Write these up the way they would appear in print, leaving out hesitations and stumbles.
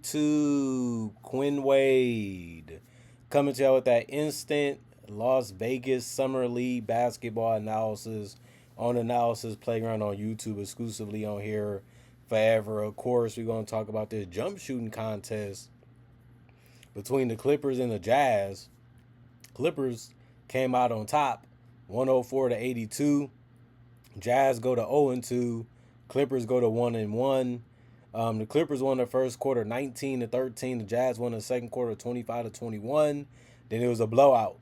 YouTube? Quinn Wade coming to y'all with that instant Las Vegas Summer League basketball analysis on Analysis Playground on YouTube, exclusively on here forever. Of course, we're going to talk about this jump shooting contest between the Clippers and the Jazz. Clippers came out on top, 104 to 82. Jazz go to 0-2. Clippers go to 1-1. The Clippers won the first quarter 19-13. The Jazz won the second quarter 25-21. Then it was a blowout.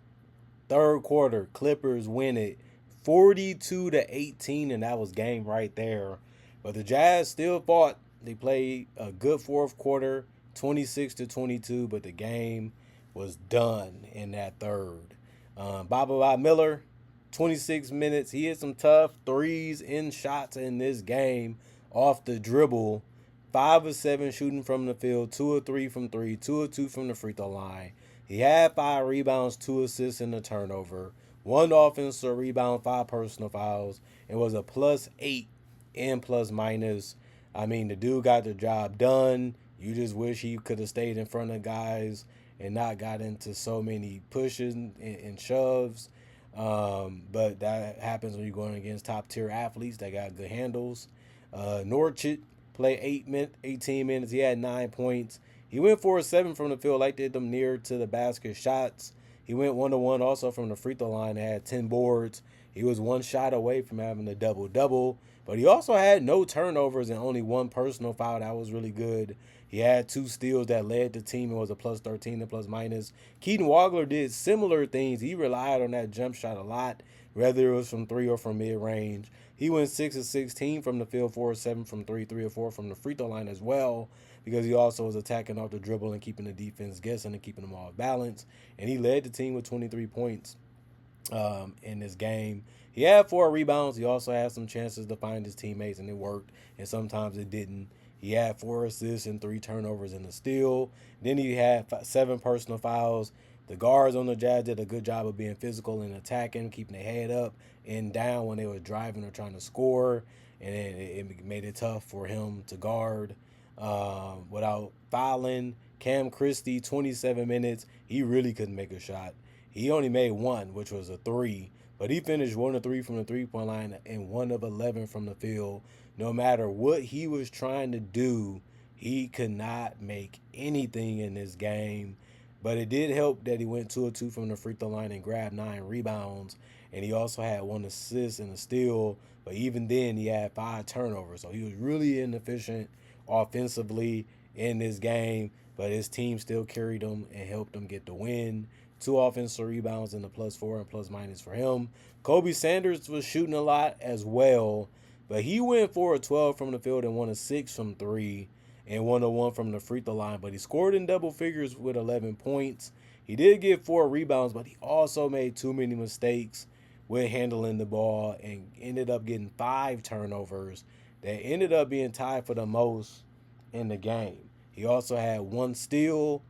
Third quarter, Clippers win it 42-18, and that was game right there. But the Jazz still fought. They played a good fourth quarter, 26-22, but the game was done in that third. Bob Miller, 26 minutes. He hit some tough threes in shots in this game off the dribble. 5 of 7 shooting from the field, 2 of 3 from 3, 2 of 2 from the free throw line. He had 5 rebounds, 2 assists, and a turnover. 1 offensive rebound, 5 personal fouls, and was a +8 in plus minus. I mean, the dude got the job done. You just wish he could have stayed in front of guys and not got into so many pushes and shoves. But that happens when you're going against top tier athletes that got good handles. Norchit played 18 minutes. He had 9 points. He went 4-7 from the field, like did them near to the basket shots. He went 1-1 also from the free throw line. Had 10 boards. He was 1 shot away from having a double-double. But he also had no turnovers and only 1 personal foul. That was really good. He had 2 steals that led the team and was a +13 and plus minus. Keaton Wagler did similar things. He relied on that jump shot a lot, whether it was from 3 or from mid-range. He went 6 of 16 from the field, 4 of 7 from 3, 3 of 4 from the free throw line as well, because he also was attacking off the dribble and keeping the defense guessing and keeping them off balance. And he led the team with 23 points in this game. He had 4 rebounds. He also had some chances to find his teammates, and it worked, and sometimes it didn't. He had 4 assists and 3 turnovers and a steal. Then he had 7 personal fouls. The guards on the Jazz did a good job of being physical and attacking, keeping their head up and down when they were driving or trying to score, and it made it tough for him to guard without fouling. Cam Christie, 27 minutes. He really couldn't make a shot. He only made 1, which was a 3, but he finished 1 of 3 from the three-point line and 1 of 11 from the field. No matter what he was trying to do, he could not make anything in this game. But it did help that he went 2 of 2 from the free throw line and grabbed 9 rebounds. And he also had 1 assist and a steal. But even then, he had 5 turnovers. So he was really inefficient offensively in this game. But his team still carried him and helped him get the win. 2 offensive rebounds and a +4 and plus minus for him. Kobe Sanders was shooting a lot as well. But he went 4 of 12 from the field and 1 of 6 from 3 and 1 of 1 from the free throw line. But he scored in double figures with 11 points. He did get 4 rebounds, but he also made too many mistakes with handling the ball and ended up getting 5 turnovers that ended up being tied for the most in the game. He also had 1 steal,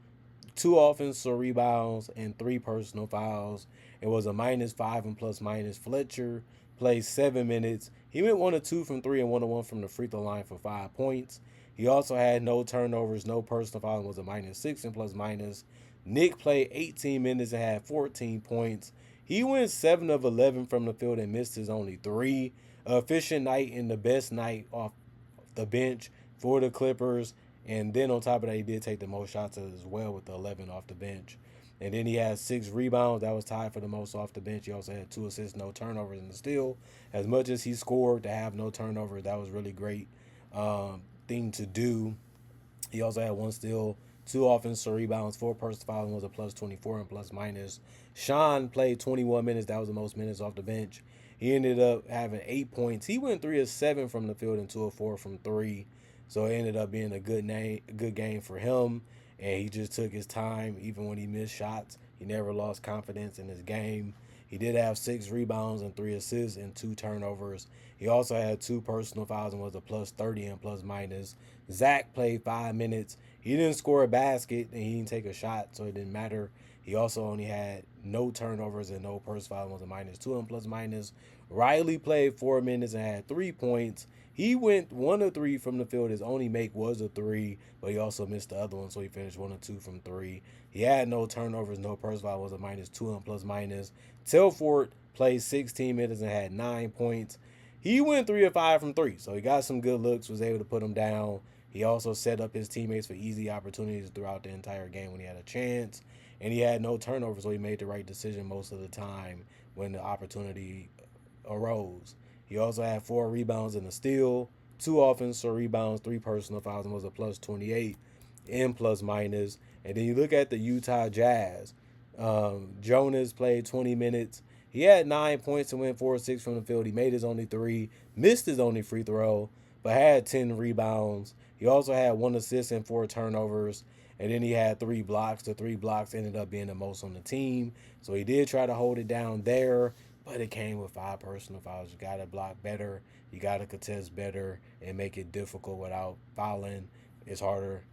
2 offensive rebounds, and 3 personal fouls. It was a -5 and plus minus. Fletcher played 7 minutes. He went 1 of 2 from 3 and 1 of 1 from the free throw line for 5 points. He also had no turnovers, no personal fouls, and was a -6 and plus minus. Nick played 18 minutes and had 14 points. He went 7 of 11 from the field and missed his only 3. Efficient night and the best night off the bench for the Clippers. And then on top of that, he did take the most shots as well with the 11 off the bench. And then he had 6 rebounds. That was tied for the most off the bench. He also had 2 assists, no turnovers in the steal. As much as he scored to have no turnovers, that was really great thing to do. He also had 1 steal, 2 offensive rebounds, 4 personal fouls, and was a +24 and plus minus. Sean played 21 minutes. That was the most minutes off the bench. He ended up having 8 points. He went 3 of 7 from the field and 2 of 4 from 3. So it ended up being a good game for him. And he just took his time, even when he missed shots. He never lost confidence in his game. He did have 6 rebounds and 3 assists and 2 turnovers. He also had 2 personal fouls and was a +30 and plus minus. Zach played 5 minutes. He didn't score a basket and he didn't take a shot, so it didn't matter. He also only had no turnovers and no personal fouls and was a -2 and plus minus. Riley played 4 minutes and had 3 points. He went 1 of 3 from the field. His only make was a three, but he also missed the other one, so he finished 1 of 2 from three. He had no turnovers, no personal foul, was a -2 and plus minus. Telfort played 16 minutes and had 9 points. He went 3 of 5 from three, so he got some good looks, was able to put him down. He also set up his teammates for easy opportunities throughout the entire game when he had a chance. And he had no turnovers, so he made the right decision most of the time when the opportunity arose. He also had 4 rebounds and a steal, 2 offensive rebounds, 3 personal fouls, and was a +28 in plus minus. And then you look at the Utah Jazz. Jonas played 20 minutes. He had 9 points and went 4 of 6 from the field. He made his only three, missed his only free throw, but had 10 rebounds. He also had 1 assist and 4 turnovers. And then he had 3 blocks. The 3 blocks ended up being the most on the team. So he did try to hold it down there, but it came with 5 personal fouls. You got to block better. You got to contest better and make it difficult without fouling. It's harder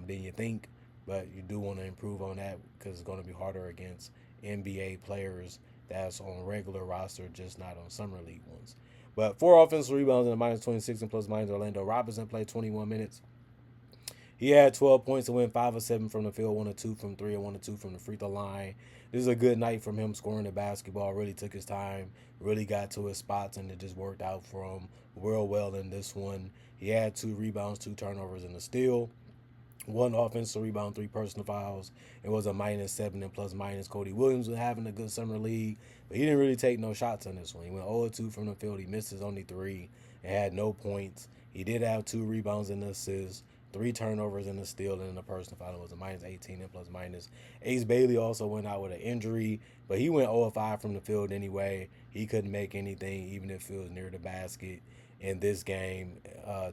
than you think, but you do want to improve on that because it's going to be harder against NBA players that's on regular roster, just not on summer league ones. But 4 offensive rebounds and a -26 and plus minus. Orlando Robinson played 21 minutes. He had 12 points and went 5 of 7 from the field, 1 of 2 from three, and 1 of 2 from the free throw line. This is a good night from him scoring the basketball. Really took his time, really got to his spots, and it just worked out for him real well in this one. He had 2 rebounds, 2 turnovers, and a steal. 1 offensive rebound, 3 personal fouls. It was a -7 and plus minus. Cody Williams was having a good summer league, but he didn't really take no shots on this one. He went 0 of 2 from the field. He missed his only three and had no points. He did have 2 rebounds and an assist, 3 turnovers and a steal, and a personal foul. It was a -18 and plus minus. Ace Bailey also went out with an injury, but he went 0 of 5 from the field anyway. He couldn't make anything, even if it was near the basket in this game,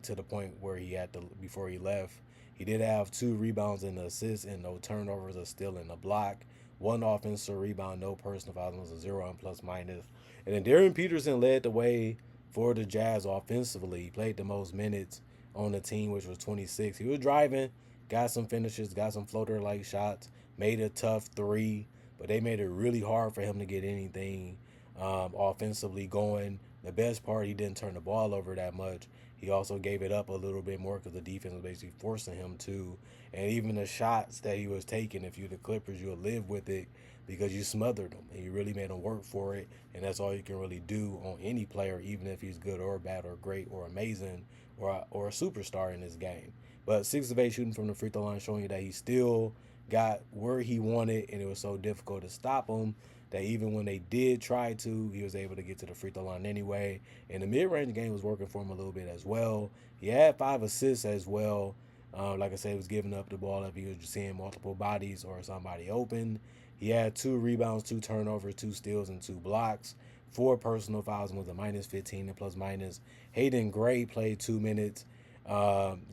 to the point where he had to, before he left. He did have 2 rebounds and an assist and no turnovers, a steal and a block. 1 offensive rebound, no personal fouls, was a 0 and plus minus. And then Darren Peterson led the way for the Jazz offensively. He played the most minutes on the team, which was 26. He was driving, got some finishes, got some floater-like shots, made a tough three, but they made it really hard for him to get anything offensively going. The best part, he didn't turn the ball over that much. He also gave it up a little bit more because the defense was basically forcing him to. And even the shots that he was taking, if you're the Clippers, you'll live with it because you smothered him. And you really made him work for it. And that's all you can really do on any player, even if he's good or bad or great or amazing or a superstar in this game. But 6 of 8 shooting from the free throw line, showing you that he still got where he wanted, and it was so difficult to stop him that even when they did try to, he was able to get to the free throw line anyway. And the mid-range game was working for him a little bit as well. He had 5 assists as well. Like I said, he was giving up the ball if he was seeing multiple bodies or somebody open. He had 2 rebounds, 2 turnovers, 2 steals, and 2 blocks. 4 personal fouls, and was a -15 and plus minus. Hayden Gray played 2 minutes.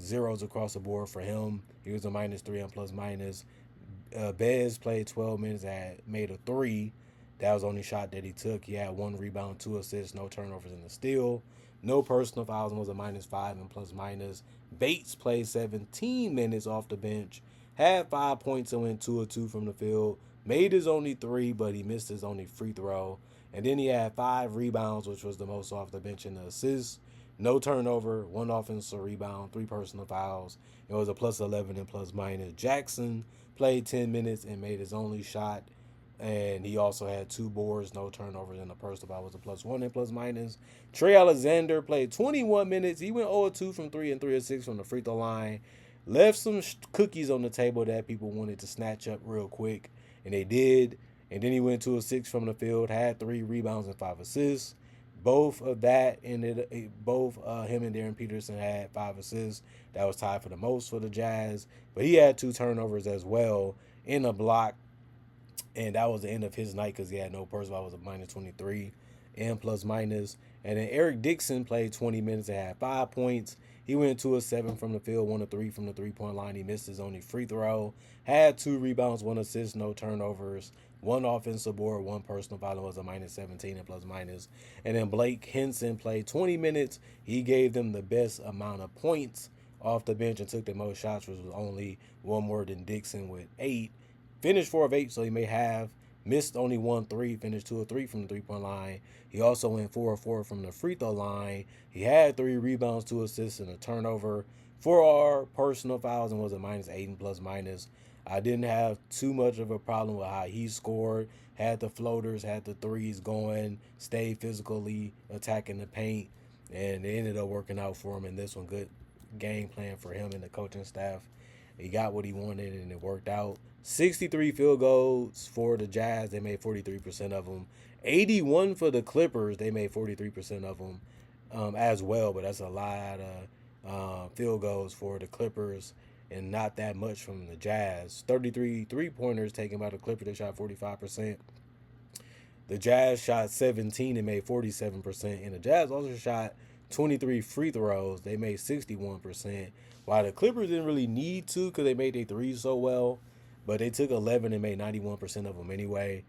Zeros across the board for him. He was a -3 and plus minus. Bez played 12 minutes and made a three. That was the only shot that he took. He had 1 rebound, 2 assists, no turnovers, and a steal. No personal fouls, and was a -5 and plus minus. Bates played 17 minutes off the bench, had 5 points and went 2 of 2 from the field. Made his only three, but he missed his only free throw. And then he had 5 rebounds, which was the most off the bench in the assists. No turnover, 1 offensive rebound, 3 personal fouls. It was a +11 and plus minus. Jackson played 10 minutes and made his only shot. And he also had 2 boards, no turnovers, and the personal foul was a +1 and plus minus. Trey Alexander played 21 minutes. He went 0 of 2 from 3 and 3 of 6 from the free throw line. Left some cookies on the table that people wanted to snatch up real quick, and they did. And then he went 2 of 6 from the field, had 3 rebounds and 5 assists. Both of that ended. Both him and Darren Peterson had 5 assists. That was tied for the most for the Jazz. But he had 2 turnovers as well in a block, and that was the end of his night because he had no personal. It was a -23 and plus minus. And then Eric Dixon played 20 minutes and had 5 points. He went 2 of 7 from the field, 1 of 3 from the three-point line. He missed his only free throw. Had 2 rebounds, 1 assist, no turnovers. 1 offensive board, 1 personal foul. Was a -17 and plus minus. And then Blake Henson played 20 minutes. He gave them the best amount of points off the bench and took the most shots, which was only 1 more than Dixon with 8. Finished 4 of 8, so he may have Missed only 1 3, finished 2 of 3 from the 3-point line. He also went 4 of 4 from the free throw line. He had 3 rebounds, 2 assists, and a turnover. 4 personal fouls and was a -8 and plus minus. I didn't have too much of a problem with how he scored. Had the floaters, had the threes going, stayed physically attacking the paint, and it ended up working out for him in this one. Good game plan for him and the coaching staff. He got what he wanted, and it worked out. 63 field goals for the Jazz. They made 43% of them. 81 for the Clippers. They made 43% of them as well, but that's a lot of field goals for the Clippers and not that much from the Jazz. 33 three-pointers taken by the Clippers. They shot 45%. The Jazz shot 17 and made 47%. And the Jazz also shot 23 free throws. They made 61%. While the Clippers didn't really need to because they made their threes so well. But they took 11 and made 91% of them anyway.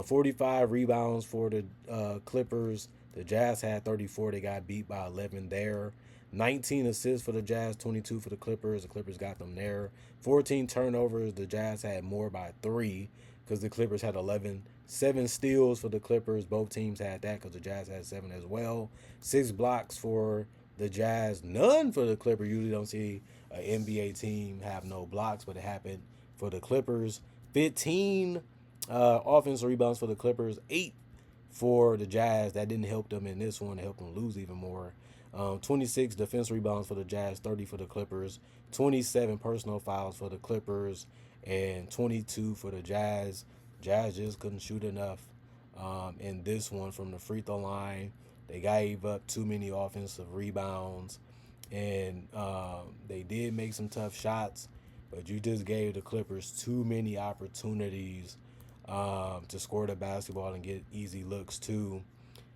45 rebounds for the Clippers. The Jazz had 34. They got beat by 11 there. 19 assists for the Jazz, 22 for the Clippers. The Clippers got them there. 14 turnovers. The Jazz had more by 3 because the Clippers had 11. 7 steals for the Clippers. Both teams had that because the Jazz had 7 as well. 6 blocks for the Jazz. None for the Clippers. Usually don't see an NBA team have no blocks, but it happened for the Clippers. 15 offensive rebounds for the Clippers. 8 for the Jazz. That didn't help them in this one. It helped them lose even more. 26 defense rebounds for the Jazz, 30 for the Clippers, 27 personal fouls for the Clippers, and 22 for the Jazz. Jazz just couldn't shoot enough in this one from the free throw line. They gave up too many offensive rebounds, and they did make some tough shots, but you just gave the Clippers too many opportunities to score the basketball and get easy looks too.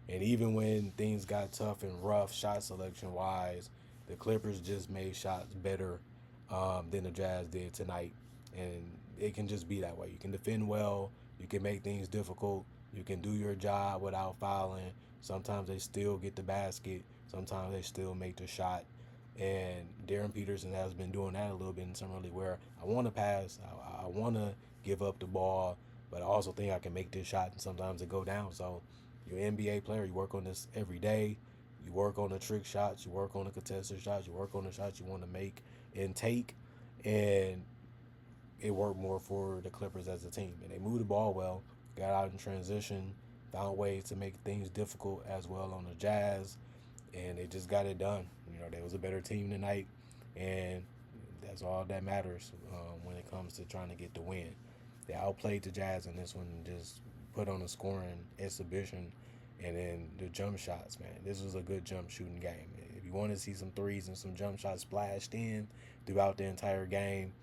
And even when things got tough and rough, shot selection wise, the Clippers just made shots better than the Jazz did tonight. And it can just be that way. You can defend well. You can make things difficult. You can do your job without fouling. Sometimes they still get the basket. Sometimes they still make the shot. And Darren Peterson has been doing that a little bit in some early where I want to pass. I want to give up the ball, but I also think I can make this shot, and sometimes it go down. So you're an NBA player. You work on this every day. You work on the trick shots. You work on the contested shots. You work on the shots you want to make and take. And it worked more for the Clippers as a team. And they moved the ball well, got out in transition, found ways to make things difficult as well on the Jazz. And they just got it done. You know, they was a better team tonight. And that's all that matters when it comes to trying to get the win. They outplayed the Jazz in this one and just put on a scoring exhibition, and then the jump shots, man. This was a good jump shooting game. If you want to see some threes and some jump shots splashed in throughout the entire game,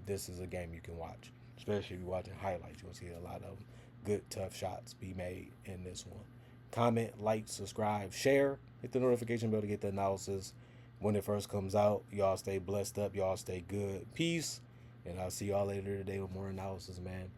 this is a game you can watch. Especially if you're watching highlights, you'll see a lot of good, tough shots be made in this one. Comment, like, subscribe, share, hit the notification bell to get the analysis when it first comes out. Y'all stay blessed up. Y'all stay good. Peace. And I'll see y'all later today with more analysis, man.